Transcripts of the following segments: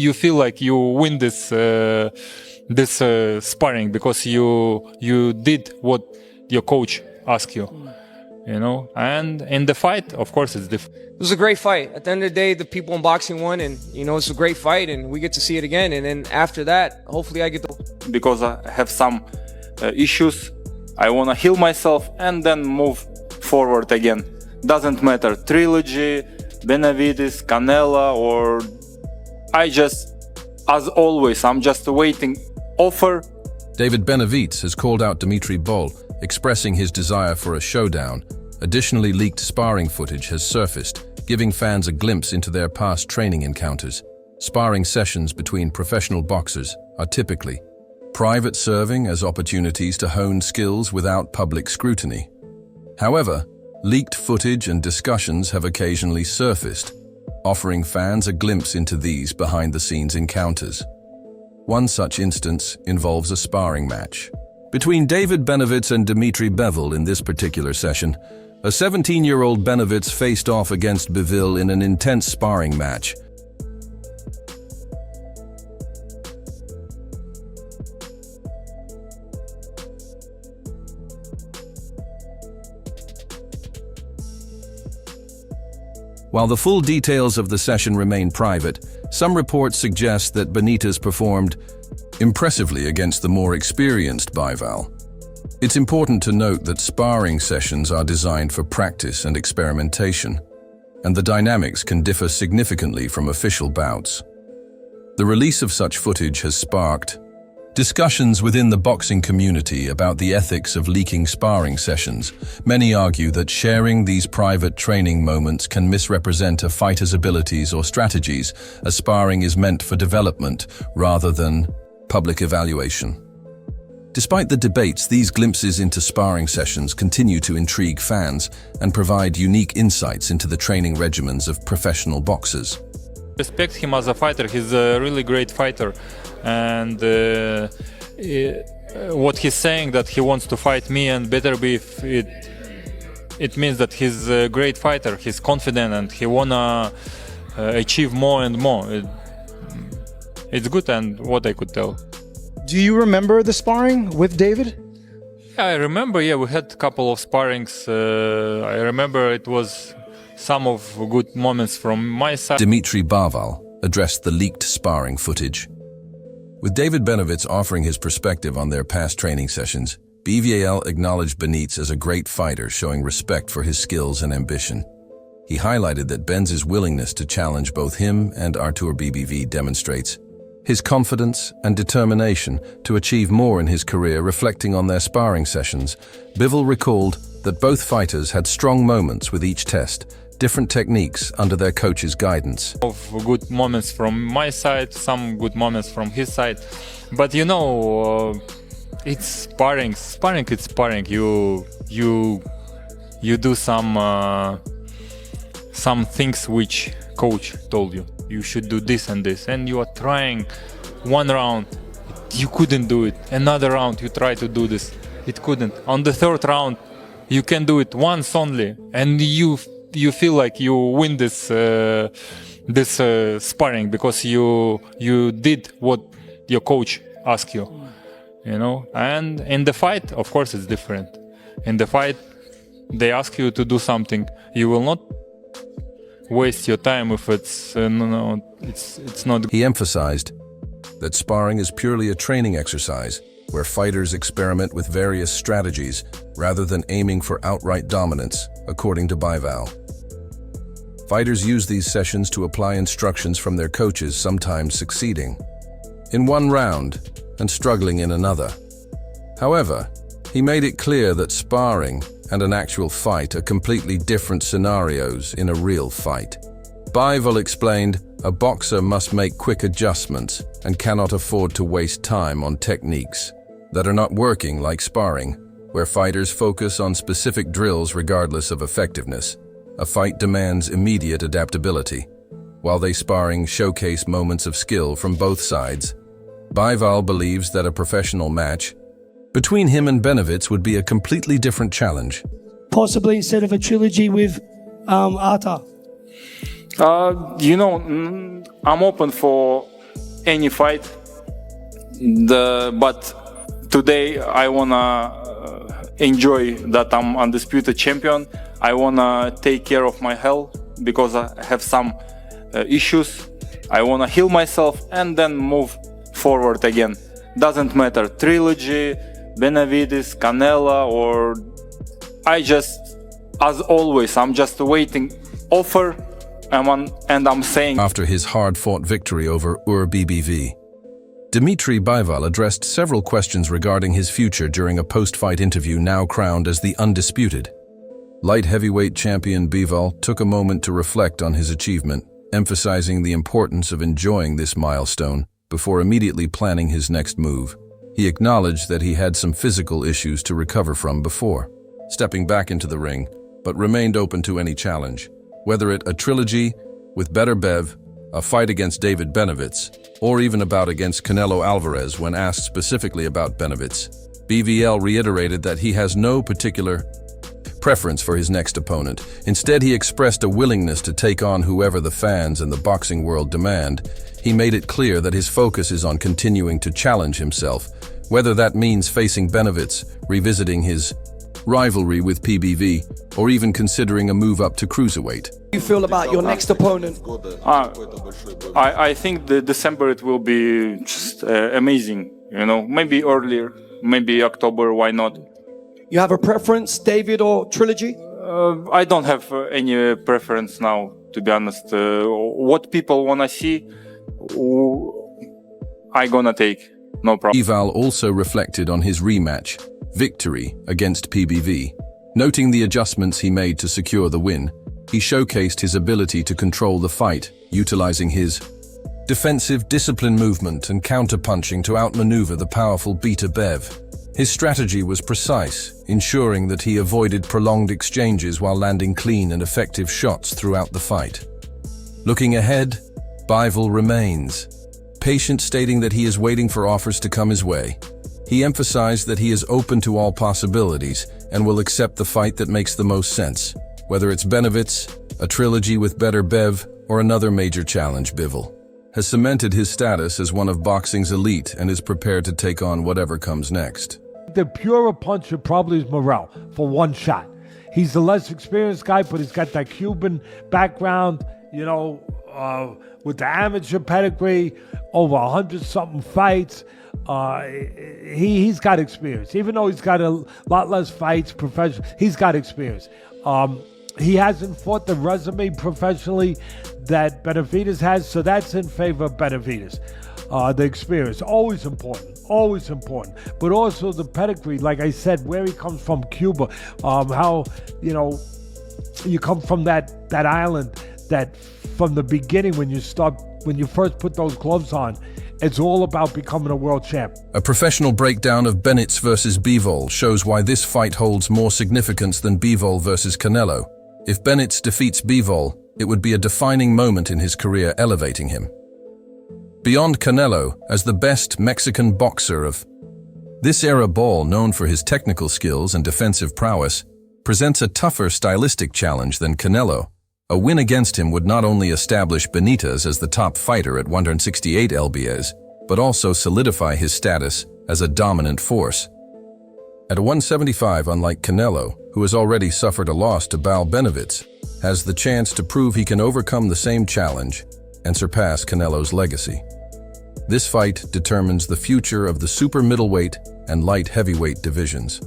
you feel like you win this sparring because you did what your coach asked you, and in the fight, of course, it's different. It was a great fight. At the end of the day, the people in boxing won, and it's a great fight, and we get to see it again. And then after that, hopefully I get to... Because I have some issues, I want to heal myself and then move forward again. Doesn't matter, Trilogy, Benavidez, Canela, or as always, I'm just waiting offer. David Benavidez has called out Dmitry Bivol, expressing his desire for a showdown. Additionally, leaked sparring footage has surfaced, giving fans a glimpse into their past training encounters. Sparring sessions between professional boxers are typically private, serving as opportunities to hone skills without public scrutiny. However, leaked footage and discussions have occasionally surfaced, offering fans a glimpse into these behind-the-scenes encounters. One such instance involves a sparring match between David Benavidez and Dmitry Bivol. In this particular session, a 17-year-old Benavidez faced off against Bivol in an intense sparring match. While the full details of the session remain private, some reports suggest that Benavidez performed impressively against the more experienced Bivol. It's important to note that sparring sessions are designed for practice and experimentation, and the dynamics can differ significantly from official bouts. The release of such footage has sparked discussions within the boxing community about the ethics of leaking sparring sessions. Many argue that sharing these private training moments can misrepresent a fighter's abilities or strategies, as sparring is meant for development rather than public evaluation. Despite the debates, these glimpses into sparring sessions continue to intrigue fans and provide unique insights into the training regimens of professional boxers. Respect him as a fighter. He's a really great fighter, and what he's saying that he wants to fight me and better be, it means that he's a great fighter. He's confident and he wanna achieve more and more. It's good, and what I could tell. Do you remember the sparring with David? Yeah, I remember. Yeah, we had a couple of sparrings. I remember it was some of good moments from my side. Dmitry Bivol addressed the leaked sparring footage. With David Benavidez offering his perspective on their past training sessions, Bivol acknowledged Benavidez as a great fighter, showing respect for his skills and ambition. He highlighted that Benz's willingness to challenge both him and Artur Bivol demonstrates his confidence and determination to achieve more in his career. Reflecting on their sparring sessions, Bivol recalled that both fighters had strong moments with each test, different techniques under their coach's guidance. Of good moments from my side, some good moments from his side, but it's sparring. Sparring, it's sparring. You do some things which coach told you. You should do this and this, and you are trying one round, you couldn't do it. Another round, you try to do this, it couldn't. On the third round, you can do it once only, and you feel like you win this sparring because you did what your coach asked you, And in the fight, of course, it's different. In the fight, they ask you to do something. You will not waste your time if it's not. He emphasized that sparring is purely a training exercise where fighters experiment with various strategies rather than aiming for outright dominance, according to Bivol. Fighters use these sessions to apply instructions from their coaches, sometimes succeeding in one round and struggling in another. However, he made it clear that sparring and an actual fight are completely different scenarios in a real fight. Bivol explained, a boxer must make quick adjustments and cannot afford to waste time on techniques that are not working, like sparring, where fighters focus on specific drills regardless of effectiveness. A fight demands immediate adaptability, while they sparring showcase moments of skill from both sides. Bivol believes that a professional match between him and Benavidez would be a completely different challenge. Possibly instead of a trilogy with Artur. I'm open for any fight. But today I wanna enjoy that I'm undisputed champion. I wanna take care of my health because I have some issues. I wanna heal myself and then move forward again. Doesn't matter, trilogy, Benavidez, Canelo, or I just, as always, I'm just waiting offer, and I'm saying. After his hard-fought victory over BBV, Dmitry Bivol addressed several questions regarding his future during a post-fight interview now crowned as the undisputed. Light heavyweight champion Bivol took a moment to reflect on his achievement, emphasizing the importance of enjoying this milestone before immediately planning his next move. He acknowledged that he had some physical issues to recover from before stepping back into the ring, but remained open to any challenge, whether it a trilogy with Bev, a fight against David Benavidez, or even a bout against Canelo Alvarez. When asked specifically about Benavidez, BVL reiterated that he has no particular preference for his next opponent. Instead, he expressed a willingness to take on whoever the fans and the boxing world demand. He made it clear that his focus is on continuing to challenge himself, whether that means facing Benavidez, revisiting his rivalry with PBV, or even considering a move up to cruiserweight. How do you feel about your next opponent? I think the December it will be just amazing. You know, maybe earlier, maybe October. Why not? You have a preference, David or trilogy? I don't have any preference now, to be honest. What people wanna see, I gonna take. No problem. Bivol also reflected on his rematch victory against PBV. Noting the adjustments he made to secure the win, he showcased his ability to control the fight, utilizing his defensive discipline movement and counter-punching to outmaneuver the powerful Bev. His strategy was precise, ensuring that he avoided prolonged exchanges while landing clean and effective shots throughout the fight. Looking ahead, Bivol remains patient, stating that he is waiting for offers to come his way. He emphasized that he is open to all possibilities and will accept the fight that makes the most sense, whether it's Benavidez, a trilogy with Bev, or another major challenge. Bivol has cemented his status as one of boxing's elite and is prepared to take on whatever comes next. The purer puncher probably is Morel for one shot. He's the less experienced guy, but he's got that Cuban background, you know, with the amateur pedigree, over 100-something fights. He's got experience. Even though he's got a lot less fights professional, he's got experience. He hasn't fought the resume professionally that Benavidez has, so that's in favor of Benavidez. The experience, always important, but also the pedigree, like I said, where he comes from, Cuba, how, you know, you come from that island that from the beginning when you first put those gloves on, it's all about becoming a world champ. A professional breakdown of Benitez versus Bivol shows why this fight holds more significance than Bivol versus Canelo. If Benitez defeats Bivol, it would be a defining moment in his career, elevating him beyond Canelo as the best Mexican boxer of this era. Ball, known for his technical skills and defensive prowess, presents a tougher stylistic challenge than Canelo. A win against him would not only establish Benitez as the top fighter at 168 lbs, but also solidify his status as a dominant force. At 175, unlike Canelo, who has already suffered a loss to Benavidez, has the chance to prove he can overcome the same challenge and surpass Canelo's legacy. This fight determines the future of the super middleweight and light heavyweight divisions,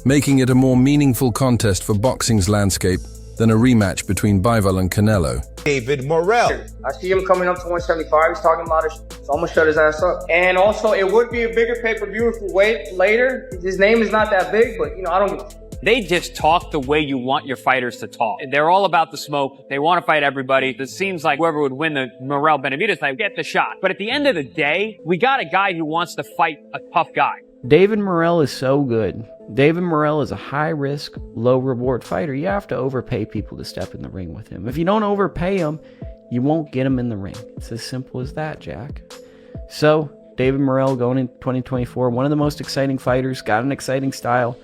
making it a more meaningful contest for boxing's landscape than a rematch between Bivol and Canelo. David Morrell. I see him coming up to 175. He's talking about it, so I'm gonna shut his ass up. And also, it would be a bigger pay-per-view if we wait later. His name is not that big, but, you know, I don't... They just talk the way you want your fighters to talk. They're all about the smoke. They want to fight everybody. It seems like whoever would win the Morrell-Benavidez fight, get the shot. But at the end of the day, we got a guy who wants to fight a tough guy. David Morrell is so good. David Morrell is a high-risk, low-reward fighter. You have to overpay people to step in the ring with him. If you don't overpay him, you won't get him in the ring. It's as simple as that, Jack. So, David Morrell going in 2024, one of the most exciting fighters, got an exciting style,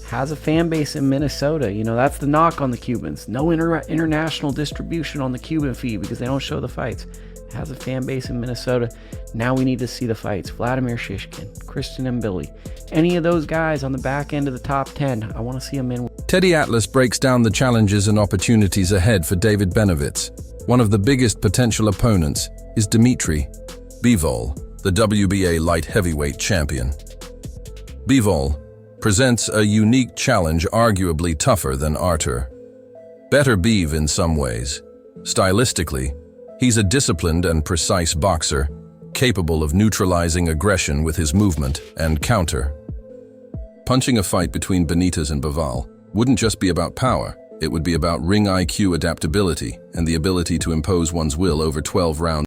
has a fan base in Minnesota. You know, that's the knock on the Cubans. No international distribution on the Cuban feed because they don't show the fights. has a fan base in Minnesota. Now we need to see the fights. Vladimir Shishkin, Christian and Billy. Any of those guys on the back end of the top 10, I want to see them in. Teddy Atlas breaks down the challenges and opportunities ahead for David Benavidez. One of the biggest potential opponents is Dmitry Bivol, the WBA light heavyweight champion. Bivol presents a unique challenge, arguably tougher than Artur. Better Biv in some ways. Stylistically, he's a disciplined and precise boxer, capable of neutralizing aggression with his movement and counter. Punching a fight between Benitez and Bivol wouldn't just be about power, it would be about ring IQ, adaptability, and the ability to impose one's will over 12 rounds.